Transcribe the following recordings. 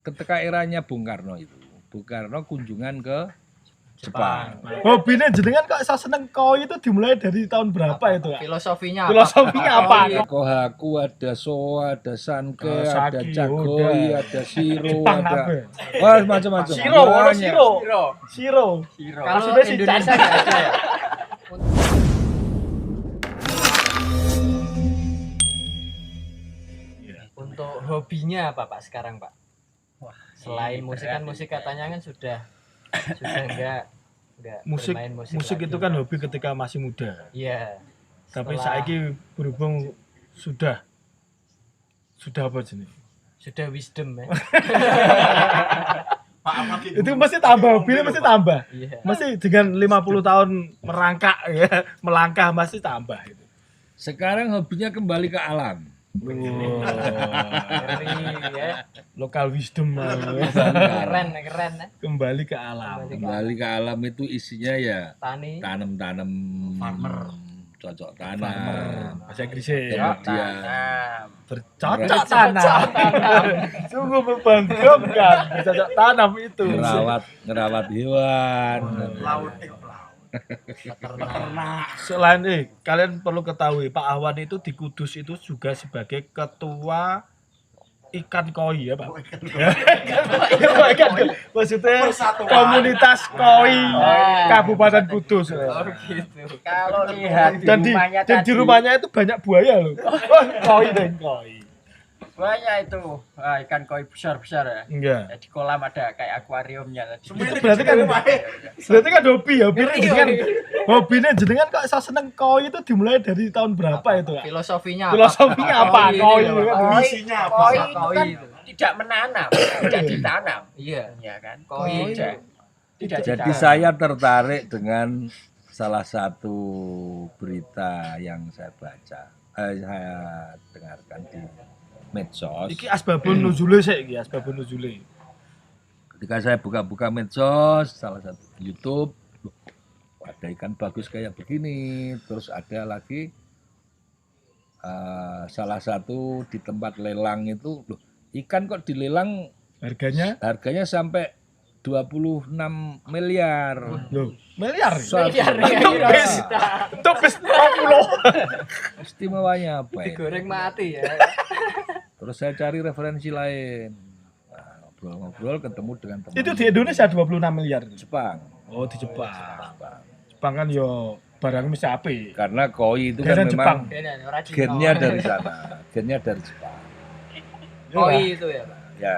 ketika eranya Bung Karno itu, Bung Karno kunjungan ke Jepang. Hobinya jenengan kok iso seneng koi itu dimulai dari tahun berapa itu, Kak? Filosofinya apa? Kohaku, ada Soa, ada Sanke, ada Saki, Cakoi, udah. ada Shiro, Jepang ada apa? wah macam-macam. Siro. Kalau Maksudnya si Indonesia nggak ada ya. Untuk hobinya apa Pak sekarang Pak? Selain musik kan musik katanya kan sudah enggak bermain musik itu lagi. kan hobi ketika masih muda. Iya. Tapi Setelah- saiki berhubung sudah apa jenis? sudah wisdom ya. Itu mesti tambah hobinya mesti tambah. Iya. Mesti dengan 50 tahun merangkak ya, melangkah masih tambah itu. Sekarang hobinya kembali ke alam. Ngeri ya. Lokal wisdom Keren ya. kembali ke alam. Kembali ke alam itu isinya ya Tani. tanam-tanam, cocok tanam. Bahasa Inggrisnya Kemudian bercocok tanam. Sungguh membanggakan bercocok tanam itu. ngerawat hewan. Selain kalian perlu ketahui Pak Ahwan itu di Kudus itu juga sebagai ketua ikan koi ya Pak. Ikan koi. Maksudnya komunitas koi Kabupaten Kudus. Oh gitu. Kalau lihat Dan di rumahnya itu banyak buaya loh. Koi dan koi. banyak itu ikan koi besar-besar ya. Enggak. Di kolam ada kayak akuariumnya tadi. Itu berarti kan hobi ya. Hobinya jenengan kok iso seneng koi itu dimulai dari tahun berapa itu, Kak? Filosofinya apa? Koi. Misinya apa? Koi itu Koi kan itu tidak menanam, tidak ditanam. iya Ya kan? Koi. Tidak Jadi ditanam. saya tertarik dengan salah satu berita yang saya baca, saya dengarkan di medsos. Iki asbabun nuzule sik iki, asbabun nuzule. Ketika saya buka-buka medsos, salah satu di YouTube, loh, ada ikan bagus kayak begini, terus ada lagi salah satu di tempat lelang itu, loh, ikan kok dilelang harganya sampai 26 miliar. Loh, miliar. Itu bis 20. Istimewanya apa ya? digoreng mati ya. Iya. Terus saya cari referensi lain. Nah, ngobrol-ngobrol ketemu dengan teman. Itu di Indonesia 26 miliar. Jepang. Oh, di Jepang. Jepang kan yo barang mesti apik. Karena koi itu Daerah kan Jepang. memang gennya dari sana, gennya dari Jepang. Koi itu ya Pak. Ya,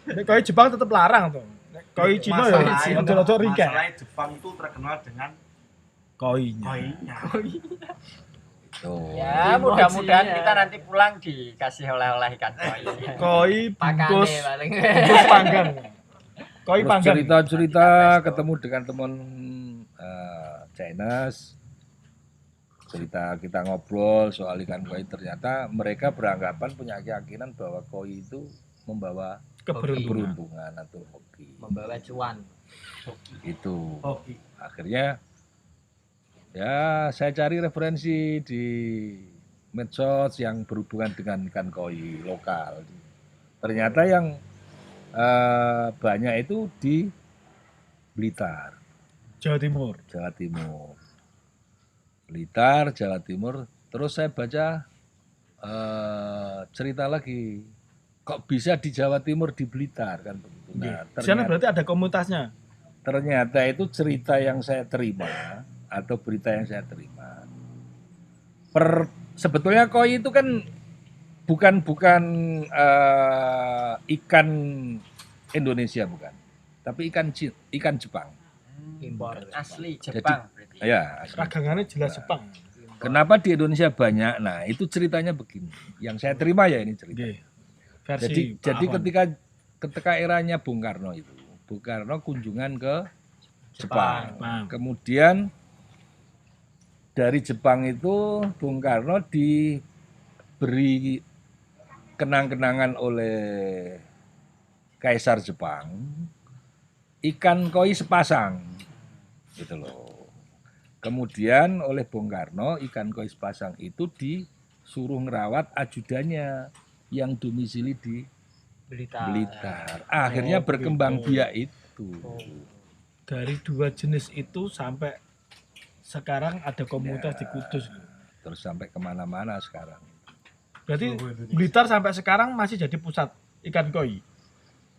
Nek koi Jepang tetap larang tuh. Nek koi Cina ya rada-rada ringkeh. Masalahnya Jepang itu terkenal dengan Koinya. koinya. tuh. Ya, mudah-mudahan kita nanti pulang dikasih oleh-oleh ikan koi. Koi bungkus Pakane paling. panggang. Koi Terus panggang. cerita-cerita ketemu dengan teman Chinese. Cerita kita ngobrol soal ikan koi, ternyata mereka beranggapan punya keyakinan bahwa koi itu membawa keberuntungan atau hoki. Membawa cuan. Itu. Hoki. Akhirnya ya saya cari referensi di medsos yang berhubungan dengan ikan koi lokal. Ternyata yang banyak itu di Blitar, Jawa Timur. Jawa Timur. Blitar, Jawa Timur. Terus saya baca cerita lagi, kok bisa di Jawa Timur di Blitar kan begitu. Nah, Di sana berarti ada komunitasnya. ternyata itu cerita yang saya terima atau berita yang saya terima. Sebetulnya koi itu kan bukan ikan Indonesia bukan, tapi ikan Jepang. Impor. Asli Jepang. berarti. Ya, asli. Ragangannya jelas Jepang. Kenapa di Indonesia banyak? Nah, itu ceritanya begini. Yang saya terima ya ini cerita. Nggih. Versi Jadi Pak Ahwan. ketika eranya Bung Karno itu, Bung Karno kunjungan ke Jepang. Jepang. Kemudian dari Jepang itu Bung Karno diberi kenang-kenangan oleh Kaisar Jepang ikan koi sepasang gitu loh. Kemudian oleh Bung Karno ikan koi sepasang itu disuruh ngerawat ajudannya yang domisili di Blitar. Akhirnya berkembang biak itu. Dari 2 jenis itu sampai sekarang ada komunitas di Kudus. Terus sampai kemana-mana sekarang. Berarti Blitar sampai sekarang masih jadi pusat ikan koi.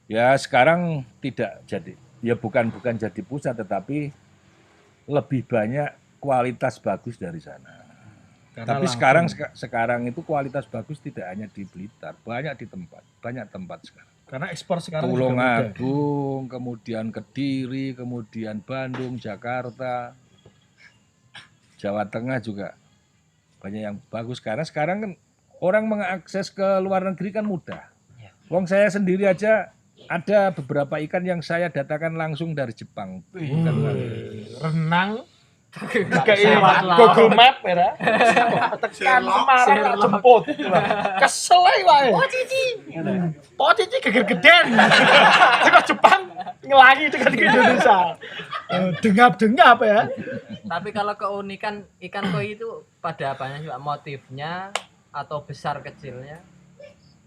Ya sekarang tidak jadi. Ya bukan jadi pusat, tetapi lebih banyak kualitas bagus dari sana. Karena Tapi langsung- sekarang itu kualitas bagus tidak hanya di Blitar, banyak tempat sekarang. karena ekspor sekarang juga mudah. Tulungagung, kemudian Kediri, kemudian Bandung, Jakarta, Jawa Tengah juga banyak yang bagus. Karena sekarang kan orang mengakses ke luar negeri kan mudah. Wong saya sendiri aja ada beberapa ikan yang saya datangkan langsung dari Jepang. Ikan Renang kayak Google Map ya. Tekan Semarang jemput. Kesel ae wae. Po cici geger-geden. Saka Jepang ngelangi dengan ke Indonesia. Dengap-dengap ya. Tapi kalau keunikan ikan koi itu pada apanya juga, motifnya atau besar kecilnya?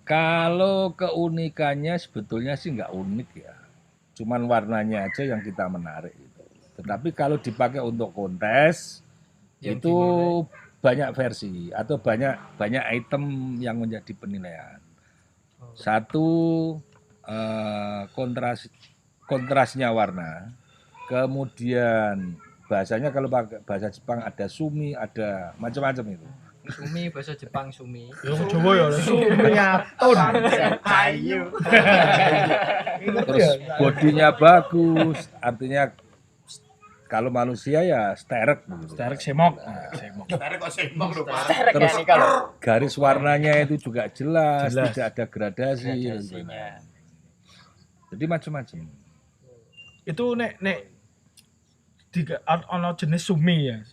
Kalau keunikannya sebetulnya sih nggak unik ya. Cuman warnanya aja yang kita menarik itu. Tetapi kalau dipakai untuk kontes Yang itu banyak versi atau banyak item yang menjadi penilaian. Satu kontrasnya warna. Kemudian bahasanya kalau pakai bahasa Jepang ada sumi, ada macam-macam itu. Sumi, bahasa Jepang sumi. Yo Jawa ya nyatun. Ayo. Terus bodinya bagus, artinya kalau manusia ya sterek begitu. Sterek semok. Terus garis warnanya itu juga jelas. Tidak ada gradasi. Jadi macam-macam. Itu nek ono jenis sumi ya.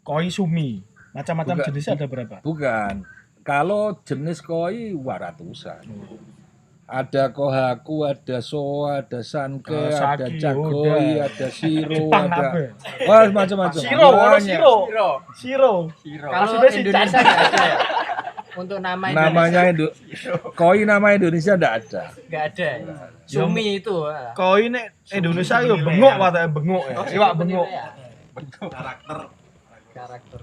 Koi sumi. Macam-macam Bukan. jenisnya ada berapa? Bukan. Kalau jenis koi ratusan. Ada kohaku, ada soa, ada sanke, ada Saki, cakoi, udah. ada siro, Jepang ada apa? wah macam-macam. Siro, ono Banyak. Siro. Kalau Maksudnya si Indonesia nggak ada ya? Untuk nama Namanya koi nama Indonesia enggak ada. nggak ada ya? Sumi itu. Koi nek Indonesia yo bengok watake bengok ya. Iwak bengok. Karakter.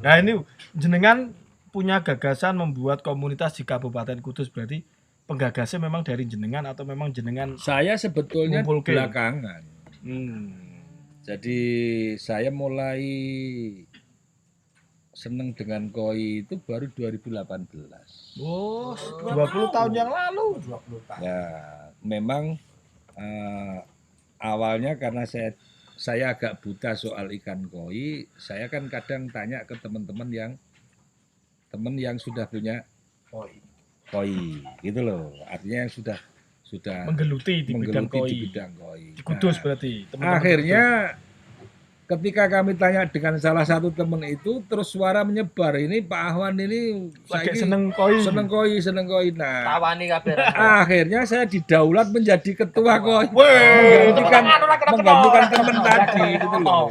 Nah ini jenengan punya gagasan membuat komunitas di Kabupaten Kudus, berarti penggagasnya memang dari jenengan atau memang jenengan? Saya sebetulnya Ngumpulke. belakangan. Hmm. Jadi saya mulai seneng dengan koi itu baru 2018. Oh, 20 tahun yang lalu. Ya, memang awalnya karena saya agak buta soal ikan koi, saya kan kadang tanya ke teman-teman yang sudah punya koi, gitu loh. Artinya yang sudah Menggeluti di bidang menggeluti koi. di bidang koi. Di Kudus Nah, berarti. teman-teman akhirnya ketika kami tanya dengan salah satu teman itu, terus suara menyebar, ini Pak Ahwan ini Kudus. Lagi saiki seneng koi. seneng koi. Nah, Tawani kabeh. akhirnya saya didaulat menjadi ketua koi. Weh, Menggantikan teman tadi gitu loh.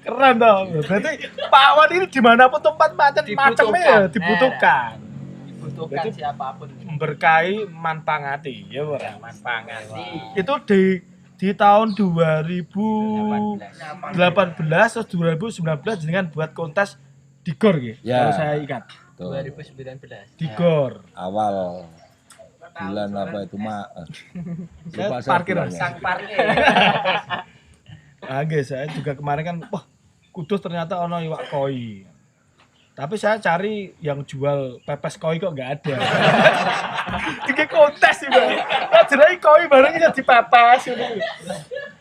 Keren dong. Berarti Pak Awan ini dimanapun tempat macamnya ya dibutuhkan. Dibutuhkan siapapun. Memberkahi manpangati, ya ora? Pangati. Itu di tahun 2018 terus 2019 dengan buat kontes di GOR gitu. Ya. Kalau saya ingat. Tuh, 2019. Di GOR. awal bulan apa itu lupa saya Parkir bulannya. Sang parkir. Nah, guys, saya juga kemarin kan wah Kudus ternyata ono iwak koi. Tapi saya cari yang jual pepes koi kok nggak ada. Tiga kontes sih bang. Nah, jadi koi bareng ini dipepes gitu.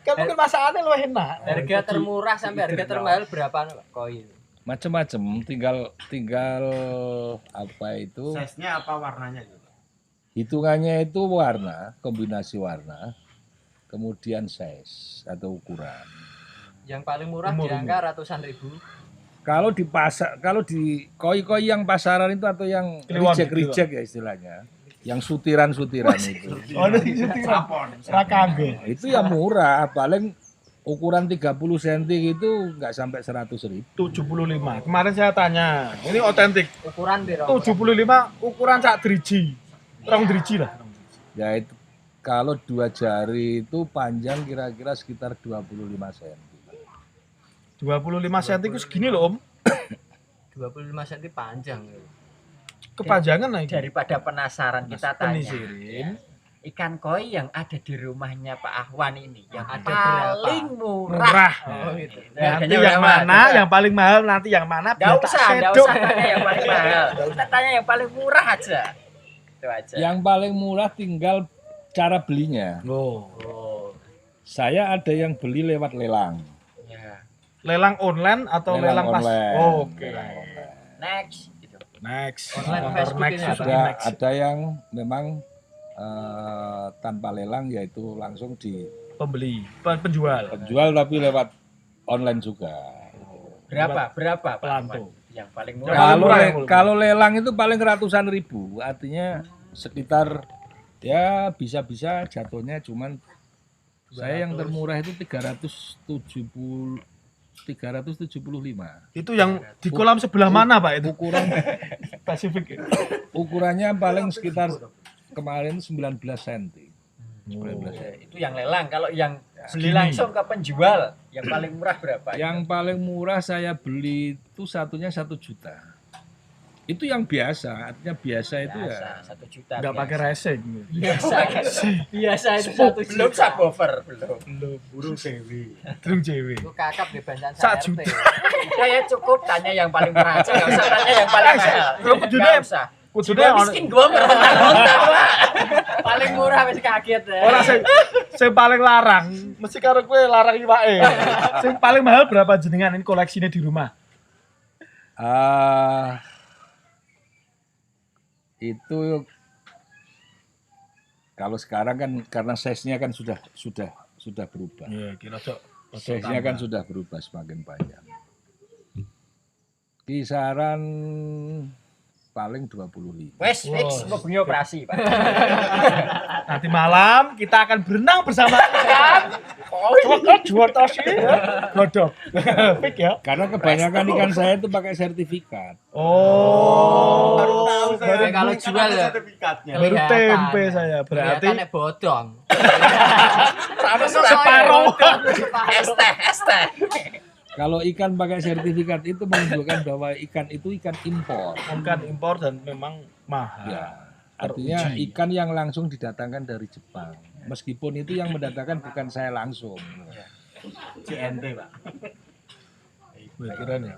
Kan mungkin masakannya lebih enak. Harga termurah sampai harga termahal berapa Pak, koi? Macam-macam, tinggal apa itu Size-nya apa warnanya gitu? hitungannya itu warna, kombinasi warna, kemudian size atau ukuran. Yang paling murah Umur. di angka ratusan ribu. Kalau di pasar, kalau di koi-koi yang pasaran itu atau yang Kliwon, reject ya istilahnya, yang sutiran-sutiran itu. Oh, ini Rakangge. Itu yang murah, paling ukuran 30 cm itu nggak sampai 100.000. 75. Kemarin saya tanya, ini otentik. Ukuran piro? 75 ukuran sak driji. Rong driji lah. Ya itu kalau 2 jari itu panjang kira-kira sekitar 25 cm. 25 cm itu segini loh Om. 25 cm panjang. Kepanjangan lah ini. Daripada penasaran kita tanya. Penisirin. Ikan koi yang ada di rumahnya Pak Ahwan ini yang Ada paling murah. Murah. Oh gitu. Nanti Harganya yang berapa? mana, Coba. yang paling mahal nanti yang mana Nggak biar tak usah sedok. tanya yang paling mahal. Kita tanya yang paling murah aja. Itu aja. Yang paling murah tinggal cara belinya. Oh. Oh, Saya ada yang beli lewat lelang. ya. Lelang online atau lelang pas? online. Oh, oke. Lelang online. Next. Gitu. Next. Online Motor Facebook next ini sudah Ada next. ada yang memang tanpa lelang, yaitu langsung di Pembeli, penjual. penjual tapi lewat online juga. Berapa? Pak Pelanto. Ahwan? Yang paling murah. Paling Kalau murah, le- yang paling kalau lelang itu paling ratusan ribu, artinya sekitar ya bisa-bisa jatuhnya cuman saya yang termurah itu 375. Itu yang di kolam sebelah mana Pak itu? Ukuran Pasifik. ukurannya paling sekitar kemarin 19 cm. 19 cm. Itu yang lelang. Kalau yang beli Segini. langsung ke penjual, yang paling murah berapa? Yang paling murah saya beli itu satunya 1 juta. Itu yang biasa, artinya biasa itu ya. Biasa, 1 juta. Enggak biasa. pakai racing. Biasa. Biasa itu 1 Belum juta. subwoofer, belum. Belum burung cewek. Burung cewek. Itu kakap di bancan 1 RT. juta. Udah ya cukup tanya yang paling murah aja, nggak usah tanya yang paling mahal. kudune- Nggak usah. Kudune Gua miskin gua merontak-rontak, Pak. Paling murah masih kaget ya. ora sing paling larang, mesti karo kowe larang iwake. Sing paling mahal berapa jenengan ini koleksinya di rumah? Itu kalau sekarang kan karena size-nya kan sudah berubah. Iya, kira cok. Size-nya kan sudah berubah semakin panjang. Kisaran paling 25. Wes fix Wow. mau bengi operasi, Pak. Nanti malam kita akan berenang bersama ikan. Jual tosi. Godok. Fik ya. Karena kebanyakan ikan saya itu pakai sertifikat. Oh. Baru tahu saya. Tapi kalau jual ya sertifikatnya. Baru kelihatan. tempe saya. Berarti Kelihatan nek bodong. separuh. Es teh. Kalau ikan pakai sertifikat itu menunjukkan bahwa ikan itu ikan impor. Bukan impor dan memang mahal. Ya, artinya Teruji. ikan yang langsung didatangkan dari Jepang. Meskipun itu yang mendatangkan bukan saya langsung. CNT, Pak. Wih, keren ya.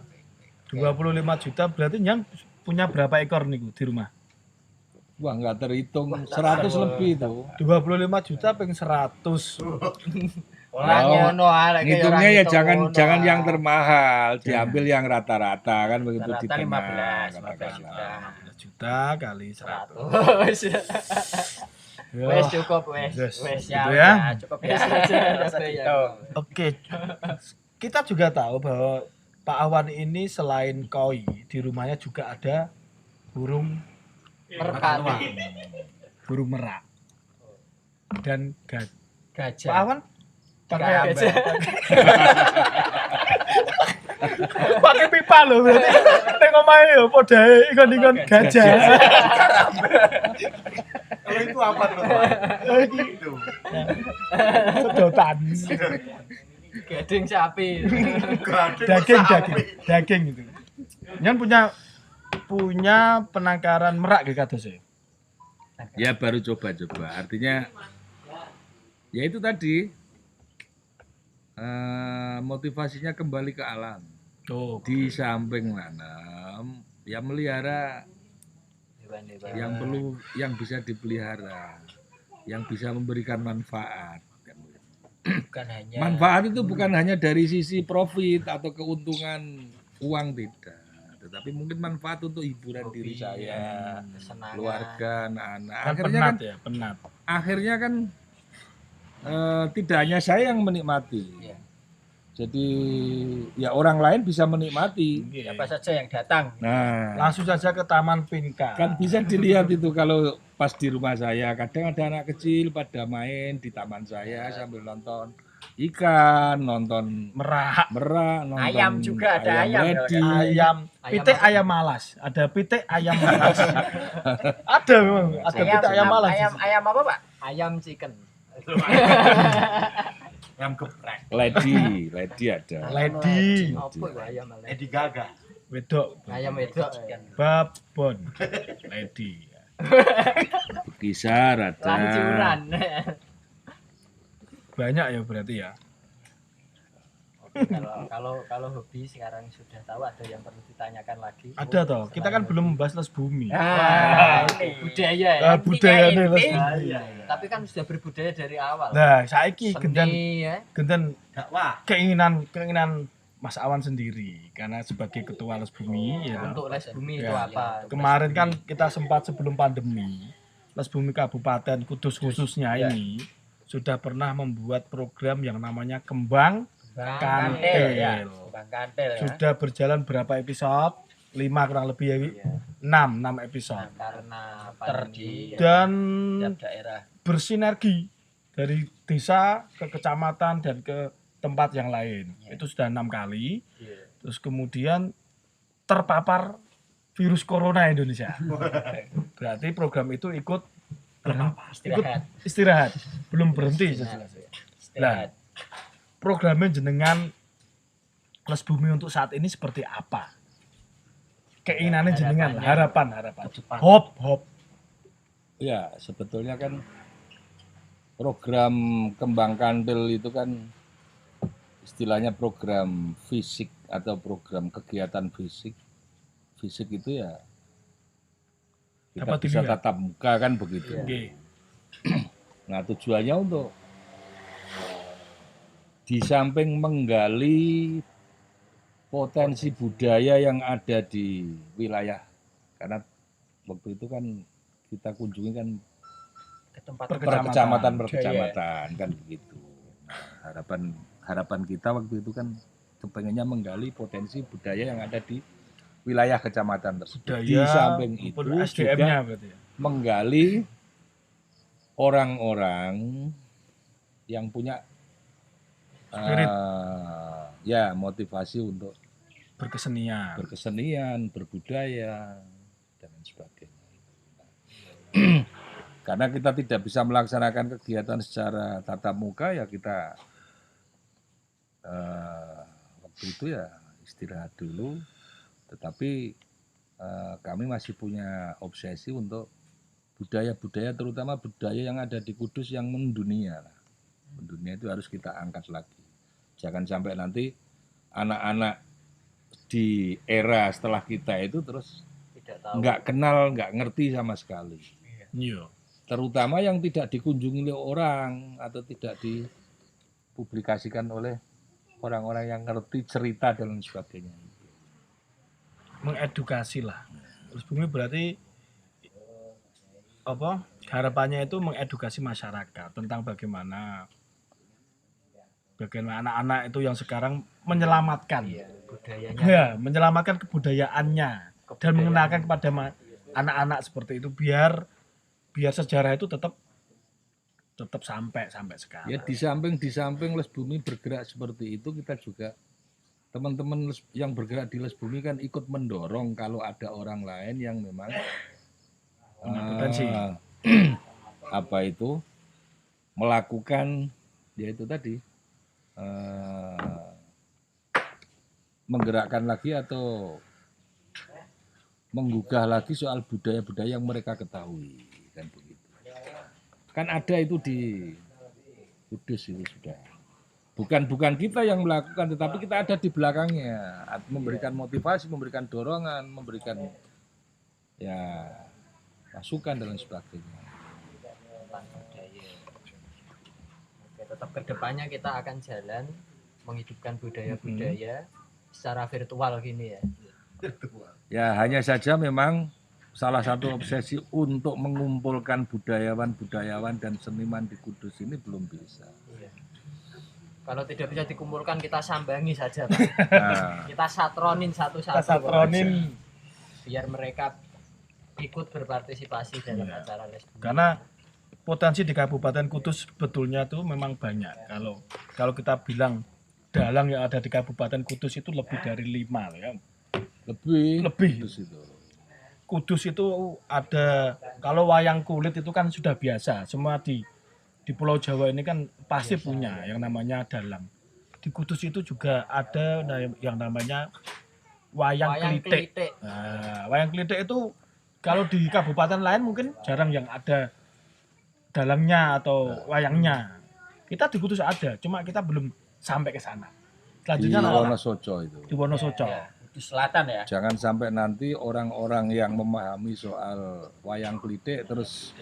25 juta berarti yang punya berapa ekor nih di rumah? Wah, nggak terhitung 100 lebih itu. 25 juta peng 100. Ora Oh, ngono arek kayak Ngitungnya orang ya itu jangan ngono, jangan yang ah. termahal, diambil yang rata-rata kan begitu di Rata-rata tengah. 15 katakanlah. juta. 15 juta kali 100. Wes. Wes cukup wes. Yes. Wes Gitu ya. ya. Cukup Wes ya. aja. Nggak usah dihitung. Oke. Kita juga tahu bahwa Pak Awan ini selain koi, di rumahnya juga ada burung Merpati. burung merak. Dan Pak Gajah. Awan pakai Gajah. pakai pipa loh berarti. Nek omahe yo podae ikon-ikon gajah. Kalau itu apa tuh, Pak? Itu. Sedotan. Gading sapi. Daging itu. Nyan punya penangkaran merak gitu kados ya. Ya baru coba-coba. Artinya ya itu tadi motivasinya kembali ke alam. Oh, Di samping nanam, ya melihara Hewan-hewan. yang bisa dipelihara, yang bisa memberikan manfaat. Bukan hanya Manfaat itu bukan hanya dari sisi profit atau keuntungan uang, tidak, tetapi mungkin manfaat untuk hiburan diri saya, Kesenangan. keluarga, anak-anak. kan penat ya, penat. Akhirnya kan tidak hanya saya yang menikmati. Iya. Jadi ya orang lain bisa menikmati. siapa saja yang datang. Nah, Langsung saja ke Taman Pinka. kan bisa dilihat itu kalau pas di rumah saya, kadang ada anak kecil pada main di taman saya sambil nonton ikan, nonton merak, nonton Ayam juga ada ayam, ledi. ayam, pitik ayam malas. Ada pitik ayam malas. Ada memang, ada pitik ayam malas. Ayam apa, Pak? ayam chicken. Yang geprek. Lady ada. Lady, Apa itu ayam? Lady Gaga. wedok, Ayam wedok. babon, lady. Bekisar ada. Lancuran. Banyak ya berarti ya. Kalau hobi sekarang sudah tahu, ada yang perlu ditanyakan lagi. Ada toh. Kita kan belum membahas les bumi. Budaya ya. Budaya nih les Ah, bumi. iya, iya. Tapi kan sudah berbudaya dari awal. Nah, saiki genten Seni ya. Dakwah. keinginan Mas Awan sendiri karena sebagai ketua les bumi ya. Untuk les bumi itu Ya. apa? Kemarin kan kita sempat sebelum pandemi les bumi Kabupaten Kudus khususnya ini sudah pernah membuat program yang namanya Kembang Kantil. ya. Bang Kantil ya. Sudah berjalan berapa episode? 5 kurang lebih ya. 6 episode. Karena Terdi pandemi. Dan tiap daerah. bersinergi dari desa ke kecamatan dan ke tempat yang lain. Itu sudah 6 kali. Terus kemudian terpapar virus corona Indonesia. Berarti program itu ikut istirahat. Belum berhenti selesai. Nah, programnya jenengan les bumi untuk saat ini seperti apa? Keinginannya jenengan, harapan. Hope. Ya, sebetulnya kan program Kembang Kantil itu kan istilahnya program fisik atau program kegiatan fisik. Fisik itu ya kita Dapat bisa dilihat. tatap muka kan begitu. Oke. Nah, tujuannya untuk di samping menggali potensi budaya yang ada di wilayah, karena waktu itu kan kita kunjungi kan Ke tempat Per per kecamatan. kecamatan kan begitu. Nah, harapan kita waktu itu kan kepengennya menggali potensi budaya yang ada di wilayah kecamatan tersebut. Di samping itu maupun juga SDM-nya berarti ya. menggali orang-orang yang punya Spirit. ya motivasi untuk Berkesenian. berkesenian, berbudaya dan lain sebagainya. Karena kita tidak bisa melaksanakan kegiatan secara tatap muka, ya kita waktu itu ya istirahat dulu. Tetapi kami masih punya obsesi untuk budaya-budaya, terutama budaya yang ada di Kudus yang mendunia. Mendunia itu harus kita angkat lagi. Jangan sampai nanti anak-anak di era setelah kita itu terus tidak tahu. nggak kenal, nggak ngerti sama sekali. Iya. Terutama yang tidak dikunjungi oleh orang atau tidak dipublikasikan oleh orang-orang yang ngerti cerita dan lain sebagainya. Mengedukasi lah. Terus bumi berarti apa? Harapannya itu mengedukasi masyarakat tentang bagaimana anak-anak itu yang sekarang menyelamatkan, Budayanya. ya, menyelamatkan kebudayaannya dan mengenalkan kepada anak-anak seperti itu biar sejarah itu tetap sampai sekarang. Ya di samping les bumi bergerak seperti itu, kita juga teman-teman yang bergerak di les bumi kan ikut mendorong kalau ada orang lain yang memang Punya potensi. apa itu melakukan yaitu tadi menggerakkan lagi atau menggugah lagi soal budaya-budaya yang mereka ketahui kan begitu. Kan ada itu di Kudus itu sudah. Bukan kita yang melakukan, tetapi kita ada di belakangnya, memberikan motivasi, memberikan dorongan, memberikan ya masukan dan lain sebagainya. Tentang budaya. Oke, tetap kedepannya kita akan jalan menghidupkan budaya-budaya secara virtual gini ya. Ya hanya saja memang salah satu obsesi untuk mengumpulkan budayawan dan seniman di Kudus ini belum bisa. Iya. Kalau tidak bisa dikumpulkan kita sambangi saja, Pak. Nah, Kita satronin satu-satu. Satronin Biar mereka ikut berpartisipasi dalam acara les bumi. karena potensi di Kabupaten Kudus sebetulnya tuh memang banyak. Kalau kita bilang dalang yang ada di Kabupaten Kudus itu lebih dari 5 ya. lebih Lebih. Kudus itu. Kudus itu ada, kalau wayang kulit itu kan sudah biasa. Semua di Pulau Jawa ini kan pasti punya yang namanya dalang. Di Kudus itu juga ada yang namanya wayang klitik. Nah, wayang klitik itu kalau di kabupaten lain mungkin jarang yang ada dalangnya atau wayangnya. Kita di Kudus ada, cuma kita belum sampai ke sana. Di Selanjutnya Wonosoco itu. di Wonosoco. Di selatan ya. Jangan sampai nanti orang-orang yang memahami soal wayang klitik terus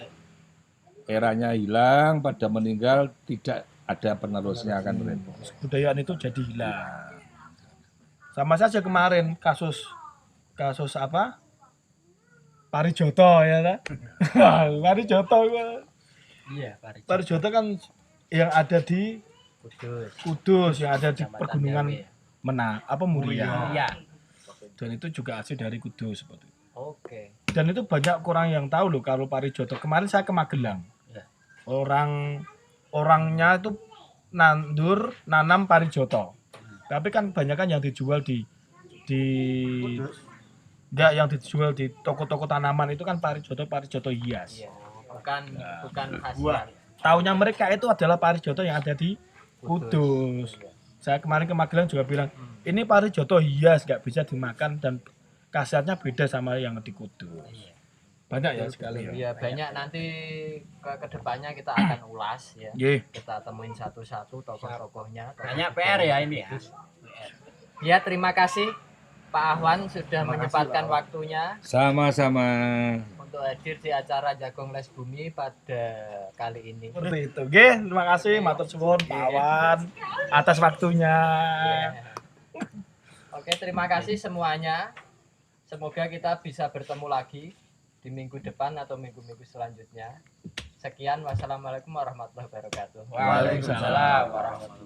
eranya hilang, pada meninggal tidak ada penerusnya akan repot. Kebudayaan itu jadi hilang. Sama saja kemarin kasus apa? Parijoto ya kan? Parijoto Iya, Parijoto kan yang ada di Kudus, yang ada di pergunungan Muria. Iya. Dan itu juga asli dari Kudus seperti itu. Oke. Dan itu banyak kurang yang tahu loh kalau Parijoto. Kemarin saya ke Magelang. Ya. Orangnya itu nanam Parijoto. Tapi kan banyak kan yang dijual enggak, yang dijual di toko-toko tanaman itu kan Parijoto hias. Iya. Bukan khas. Taunya mereka itu adalah Parijoto yang ada di Kudus. Saya kemarin ke Magelang juga bilang, ini Parijoto hias, nggak bisa dimakan dan khasiatnya beda sama yang di Kudus. Banyak ya sekali. Iya, banyak nanti ke depannya kita akan ulas ya. Nggih. Kita temuin satu-satu tokoh-tokohnya. Banyak PR ya ini ya. Ya, terima kasih Pak Ahwan sudah menyempatkan waktunya Sama-sama. untuk hadir di acara Jagong Les Bumi pada kali ini. Seperti itu. Nggih, terima kasih matur suwun Pak Awan atas waktunya. Oke, terima kasih semuanya. Semoga kita bisa bertemu lagi di minggu depan atau minggu-minggu selanjutnya. Sekian, wassalamualaikum warahmatullahi wabarakatuh. Waalaikumsalam warahmatullahi